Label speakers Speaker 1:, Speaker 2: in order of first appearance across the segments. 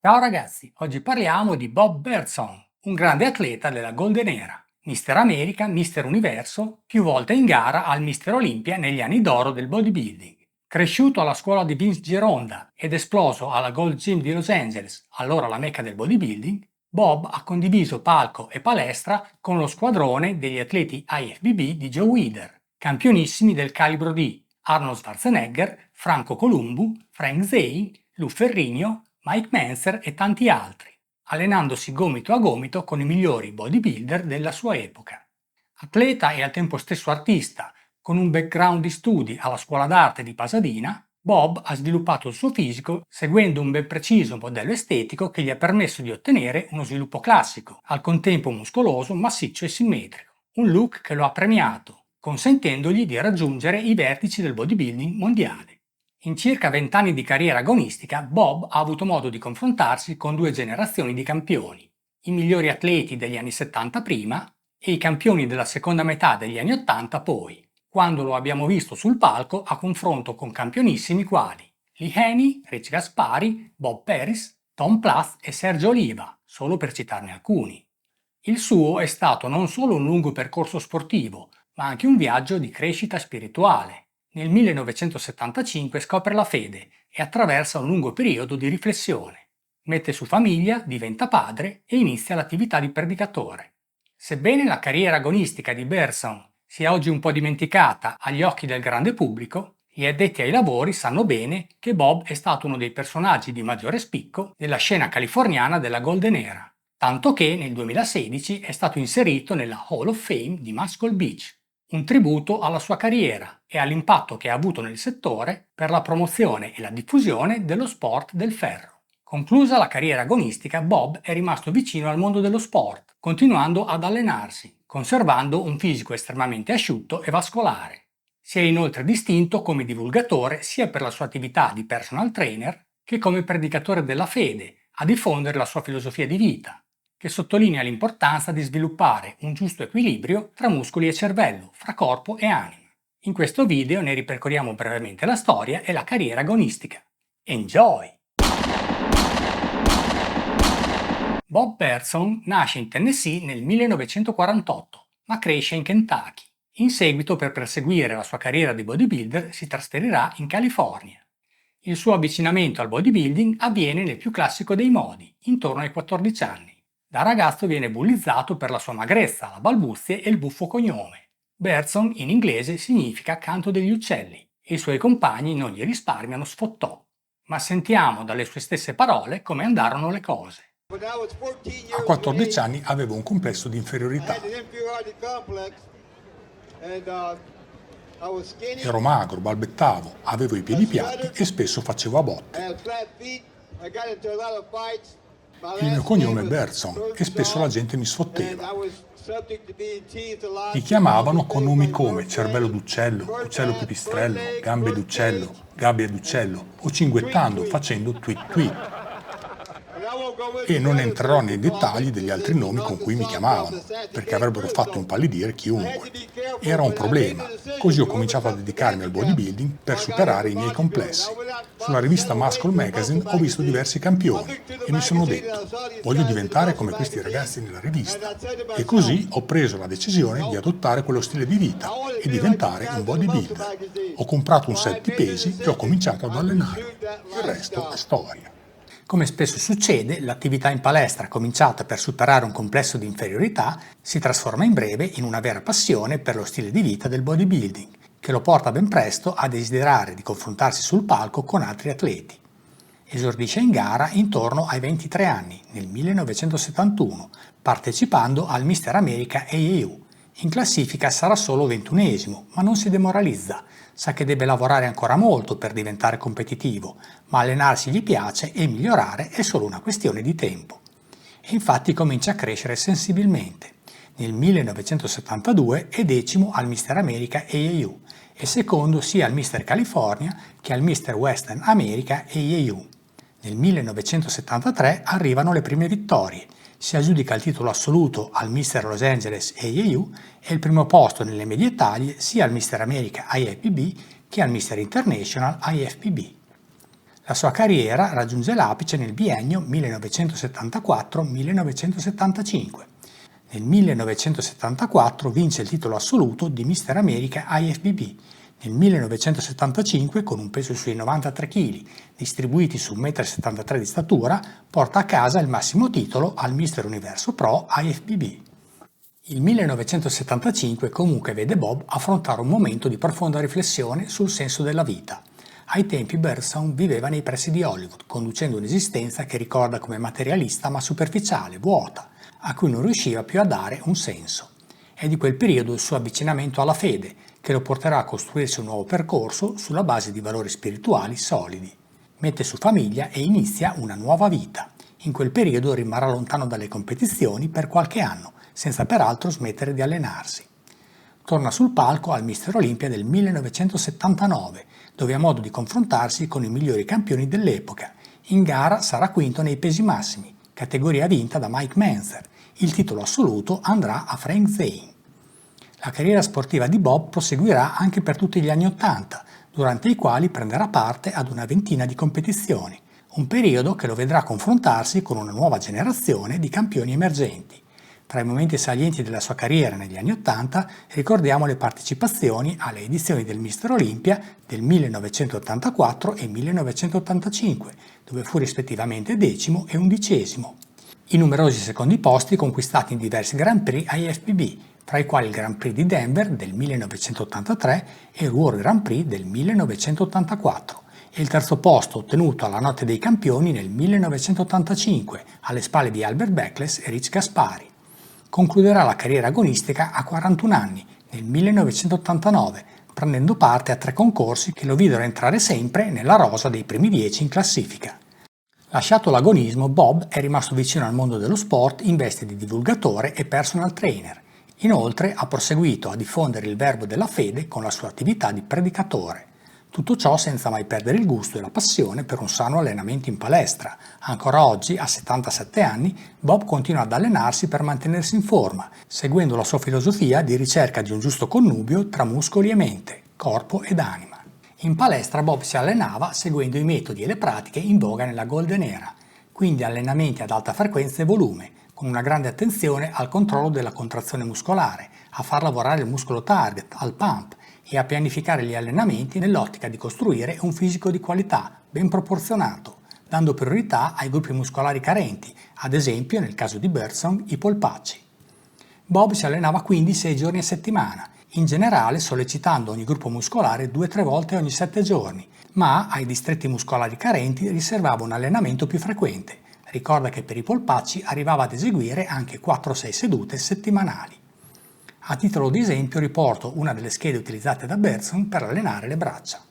Speaker 1: Ciao ragazzi, oggi parliamo di Bob Bergson, un grande atleta della Golden Era, Mister America, Mister Universo, più volte in gara al Mister Olympia negli anni d'oro del bodybuilding. Cresciuto alla scuola di Vince Gironda ed esploso alla Gold Gym di Los Angeles, allora la mecca del bodybuilding, Bob ha condiviso palco e palestra con lo squadrone degli atleti IFBB di Joe Weider, campionissimi del calibro di Arnold Schwarzenegger, Franco Columbu, Frank Zane, Lou Ferrigno, Mike Manser e tanti altri, allenandosi gomito a gomito con i migliori bodybuilder della sua epoca. Atleta e al tempo stesso artista, con un background di studi alla scuola d'arte di Pasadena, Bob ha sviluppato il suo fisico seguendo un ben preciso modello estetico che gli ha permesso di ottenere uno sviluppo classico, al contempo muscoloso, massiccio e simmetrico. Un look che lo ha premiato, consentendogli di raggiungere i vertici del bodybuilding mondiale. In circa 20 anni di carriera agonistica, Bob ha avuto modo di confrontarsi con due generazioni di campioni, i migliori atleti degli anni 70 prima e i campioni della seconda metà degli anni 80 poi, quando lo abbiamo visto sul palco a confronto con campionissimi quali Lee Haney, Rich Gaspari, Bob Paris, Tom Platz e Sergio Oliva, solo per citarne alcuni. Il suo è stato non solo un lungo percorso sportivo, ma anche un viaggio di crescita spirituale. Nel 1975 scopre la fede e attraversa un lungo periodo di riflessione. Mette su famiglia, diventa padre e inizia l'attività di predicatore. Sebbene la carriera agonistica di Bergson sia oggi un po' dimenticata agli occhi del grande pubblico, gli addetti ai lavori sanno bene che Bob è stato uno dei personaggi di maggiore spicco della scena californiana della Golden Era, tanto che nel 2016 è stato inserito nella Hall of Fame di Muscle Beach, un tributo alla sua carriera e all'impatto che ha avuto nel settore per la promozione e la diffusione dello sport del ferro. Conclusa la carriera agonistica, Bob è rimasto vicino al mondo dello sport, continuando ad allenarsi, conservando un fisico estremamente asciutto e vascolare. Si è inoltre distinto come divulgatore sia per la sua attività di personal trainer che come predicatore della fede, a diffondere la sua filosofia di vita, che sottolinea l'importanza di sviluppare un giusto equilibrio tra muscoli e cervello, fra corpo e anima. In questo video ne ripercorriamo brevemente la storia e la carriera agonistica. Enjoy! Bob Bergson nasce in Tennessee nel 1948, ma cresce in Kentucky. In seguito, per perseguire la sua carriera di bodybuilder, si trasferirà in California. Il suo avvicinamento al bodybuilding avviene nel più classico dei modi, intorno ai 14 anni. Da ragazzo viene bullizzato per la sua magrezza, la balbuzie e il buffo cognome. Bergson in inglese significa canto degli uccelli e i suoi compagni non gli risparmiano sfottò. Ma sentiamo dalle sue stesse parole come andarono le cose.
Speaker 2: A 14 anni avevo un complesso di inferiorità. Ero magro, balbettavo, avevo i piedi piatti e spesso facevo a botte. Il mio cognome è Bergson e spesso la gente mi sfotteva. Mi chiamavano con nomi come cervello d'uccello, uccello pipistrello, gambe d'uccello, gabbia d'uccello o cinguettando facendo tweet tweet. E non entrerò nei dettagli degli altri nomi con cui mi chiamavano, perché avrebbero fatto impallidire chiunque. Era un problema, così ho cominciato a dedicarmi al bodybuilding per superare i miei complessi. Sulla rivista Muscle Magazine ho visto diversi campioni e mi sono detto, voglio diventare come questi ragazzi nella rivista. E così ho preso la decisione di adottare quello stile di vita e diventare un bodybuilder. Ho comprato un set di pesi e ho cominciato ad allenarmi. Il resto è storia.
Speaker 1: Come spesso succede, l'attività in palestra cominciata per superare un complesso di inferiorità si trasforma in breve in una vera passione per lo stile di vita del bodybuilding, che lo porta ben presto a desiderare di confrontarsi sul palco con altri atleti. Esordisce in gara intorno ai 23 anni, nel 1971, partecipando al Mister America AAU. In classifica sarà solo 21esimo, ma non si demoralizza. Sa che deve lavorare ancora molto per diventare competitivo, ma allenarsi gli piace e migliorare è solo una questione di tempo. E infatti comincia a crescere sensibilmente. Nel 1972 è decimo al Mister America AAU e secondo sia al Mister California che al Mister Western America AAU. Nel 1973 arrivano le prime vittorie. Si aggiudica il titolo assoluto al Mister Los Angeles AAU e il primo posto nelle medie taglie sia al Mister America IFBB che al Mister International IFBB. La sua carriera raggiunge l'apice nel biennio 1974-1975. Nel 1974 vince il titolo assoluto di Mister America IFBB. Nel 1975, con un peso sui 93 kg, distribuiti su 1,73 m di statura, porta a casa il massimo titolo al Mister Universo Pro IFBB. Il 1975 comunque vede Bob affrontare un momento di profonda riflessione sul senso della vita. Ai tempi Birdsong viveva nei pressi di Hollywood, conducendo un'esistenza che ricorda come materialista ma superficiale, vuota, a cui non riusciva più a dare un senso. È di quel periodo il suo avvicinamento alla fede, che lo porterà a costruirsi un nuovo percorso sulla base di valori spirituali solidi. Mette su famiglia e inizia una nuova vita. In quel periodo rimarrà lontano dalle competizioni per qualche anno, senza peraltro smettere di allenarsi. Torna sul palco al Mister Olympia del 1979, dove ha modo di confrontarsi con i migliori campioni dell'epoca. In gara sarà quinto nei pesi massimi, categoria vinta da Mike Mentzer. Il titolo assoluto andrà a Frank Zane. La carriera sportiva di Bob proseguirà anche per tutti gli anni '80, durante i quali prenderà parte ad una ventina di competizioni, un periodo che lo vedrà confrontarsi con una nuova generazione di campioni emergenti. Tra i momenti salienti della sua carriera negli anni '80 ricordiamo le partecipazioni alle edizioni del Mister Olympia del 1984 e 1985, dove fu rispettivamente 10° e 11°. I numerosi secondi posti conquistati in diversi Grand Prix IFBB, tra i quali il Grand Prix di Denver del 1983 e il World Grand Prix del 1984, e il terzo posto ottenuto alla Notte dei Campioni nel 1985, alle spalle di Albert Beckless e Rich Gaspari. Concluderà la carriera agonistica a 41 anni, nel 1989, prendendo parte a 3 concorsi che lo videro entrare sempre nella rosa dei primi 10 in classifica. Lasciato l'agonismo, Bob è rimasto vicino al mondo dello sport in veste di divulgatore e personal trainer. Inoltre ha proseguito a diffondere il verbo della fede con la sua attività di predicatore. Tutto ciò senza mai perdere il gusto e la passione per un sano allenamento in palestra. Ancora oggi, a 77 anni, Bob continua ad allenarsi per mantenersi in forma, seguendo la sua filosofia di ricerca di un giusto connubio tra muscoli e mente, corpo ed anima. In palestra Bob si allenava seguendo i metodi e le pratiche in voga nella Golden Era, quindi allenamenti ad alta frequenza e volume, con una grande attenzione al controllo della contrazione muscolare, a far lavorare il muscolo target, al pump, e a pianificare gli allenamenti nell'ottica di costruire un fisico di qualità, ben proporzionato, dando priorità ai gruppi muscolari carenti, ad esempio, nel caso di Birdsong, i polpacci. Bob si allenava quindi 6 giorni a settimana, in generale sollecitando ogni gruppo muscolare 2-3 volte ogni 7 giorni, ma ai distretti muscolari carenti riservava un allenamento più frequente. Ricorda che per i polpacci arrivava ad eseguire anche 4-6 sedute settimanali. A titolo di esempio riporto una delle schede utilizzate da Birdsong per allenare le braccia.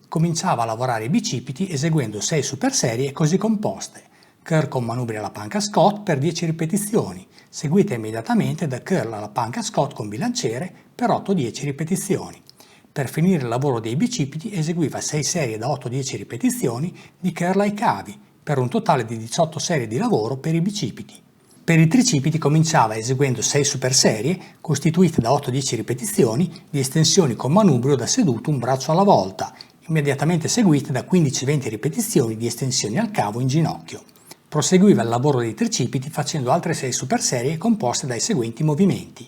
Speaker 1: Cominciava a lavorare i bicipiti eseguendo 6 superserie così composte: curl con manubri alla panca Scott per 10 ripetizioni, seguite immediatamente da curl alla panca Scott con bilanciere per 8-10 ripetizioni. Per finire il lavoro dei bicipiti eseguiva 6 serie da 8-10 ripetizioni di curl ai cavi, per un totale di 18 serie di lavoro per i bicipiti. Per i tricipiti cominciava eseguendo 6 superserie, costituite da 8-10 ripetizioni, di estensioni con manubrio da seduto un braccio alla volta, immediatamente seguite da 15-20 ripetizioni di estensioni al cavo in ginocchio. Proseguiva il lavoro dei tricipiti facendo altre 6 superserie composte dai seguenti movimenti: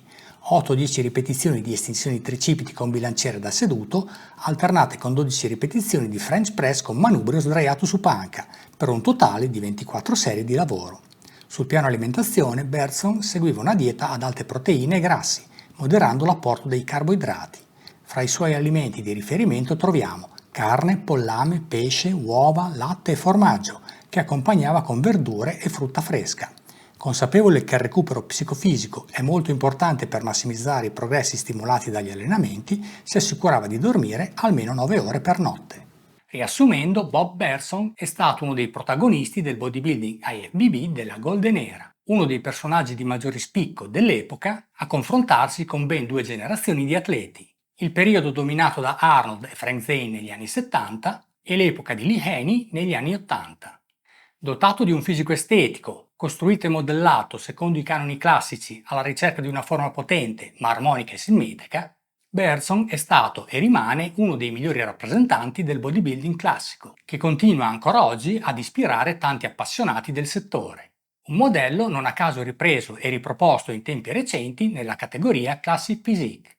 Speaker 1: 8-10 ripetizioni di estensioni tricipiti con bilanciere da seduto, alternate con 12 ripetizioni di French press con manubrio sdraiato su panca, per un totale di 24 serie di lavoro. Sul piano alimentazione, Birdsong seguiva una dieta ad alte proteine e grassi, moderando l'apporto dei carboidrati. Fra i suoi alimenti di riferimento troviamo carne, pollame, pesce, uova, latte e formaggio, che accompagnava con verdure e frutta fresca. Consapevole che il recupero psicofisico è molto importante per massimizzare i progressi stimolati dagli allenamenti, si assicurava di dormire almeno 9 ore per notte. Riassumendo, Bob Birdsong è stato uno dei protagonisti del bodybuilding IFBB della Golden Era, uno dei personaggi di maggiore spicco dell'epoca a confrontarsi con ben 2 generazioni di atleti, il periodo dominato da Arnold e Frank Zane negli anni 70 e l'epoca di Lee Haney negli anni 80. Dotato di un fisico estetico, costruito e modellato secondo i canoni classici alla ricerca di una forma potente ma armonica e simmetrica, Bergson è stato e rimane uno dei migliori rappresentanti del bodybuilding classico, che continua ancora oggi ad ispirare tanti appassionati del settore. Un modello non a caso ripreso e riproposto in tempi recenti nella categoria Classic Physique.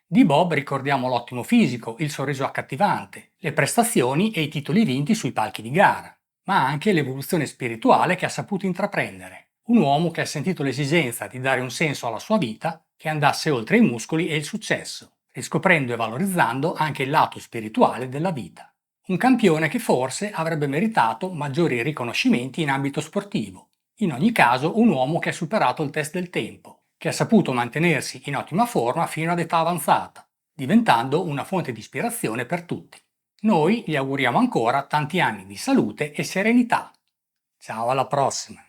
Speaker 1: Di Bob ricordiamo l'ottimo fisico, il sorriso accattivante, le prestazioni e i titoli vinti sui palchi di gara, ma anche l'evoluzione spirituale che ha saputo intraprendere. Un uomo che ha sentito l'esigenza di dare un senso alla sua vita che andasse oltre i muscoli e il successo, riscoprendo e valorizzando anche il lato spirituale della vita. Un campione che forse avrebbe meritato maggiori riconoscimenti in ambito sportivo. In ogni caso, un uomo che ha superato il test del tempo, che ha saputo mantenersi in ottima forma fino ad età avanzata, diventando una fonte di ispirazione per tutti. Noi gli auguriamo ancora tanti anni di salute e serenità. Ciao, alla prossima!